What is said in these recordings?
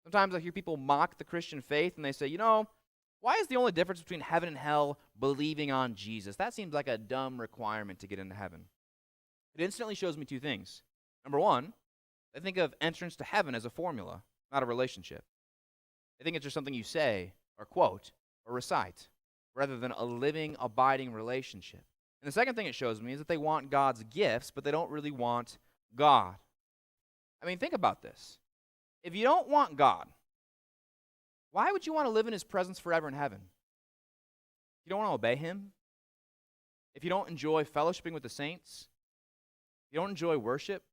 Sometimes I hear people mock the Christian faith and they say, why is the only difference between heaven and hell believing on Jesus? That seems like a dumb requirement to get into heaven. It instantly shows me two things. Number one, they think of entrance to heaven as a formula, not a relationship. They think it's just something you say or quote or recite, rather than a living, abiding relationship. And the second thing it shows me is that they want God's gifts, but they don't really want God. I mean, think about this. If you don't want God, why would you want to live in his presence forever in heaven? You don't want to obey him? If you don't enjoy fellowshipping with the saints? If you don't enjoy worship?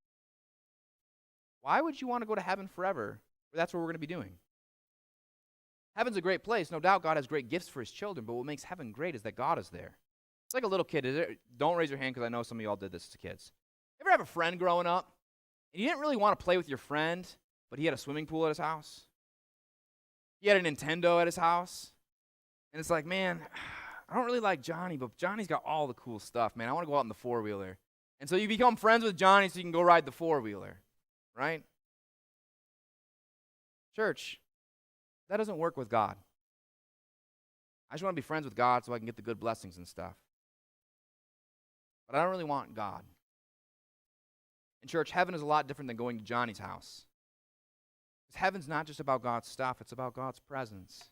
Why would you want to go to heaven forever? That's what we're going to be doing. Heaven's a great place. No doubt God has great gifts for his children, but what makes heaven great is that God is there. It's like a little kid. Don't raise your hand because I know some of y'all did this as kids. Ever have a friend growing up, and you didn't really want to play with your friend, but he had a swimming pool at his house? He had a Nintendo at his house? And it's like, man, I don't really like Johnny, but Johnny's got all the cool stuff, man. I want to go out in the four-wheeler. And so you become friends with Johnny so you can go ride the four-wheeler, right? Church, that doesn't work with God. I just want to be friends with God so I can get the good blessings and stuff. But I don't really want God. In church, heaven is a lot different than going to Johnny's house. Because heaven's not just about God's stuff, it's about God's presence.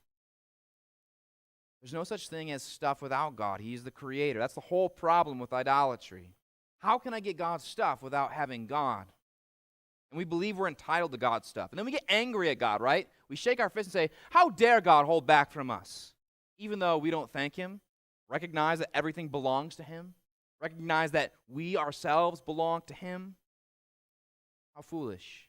There's no such thing as stuff without God. He's the creator. That's the whole problem with idolatry. How can I get God's stuff without having God? And we believe we're entitled to God's stuff. And then we get angry at God, right? We shake our fist and say, how dare God hold back from us? Even though we don't thank him, recognize that everything belongs to him, recognize that we ourselves belong to him. How foolish.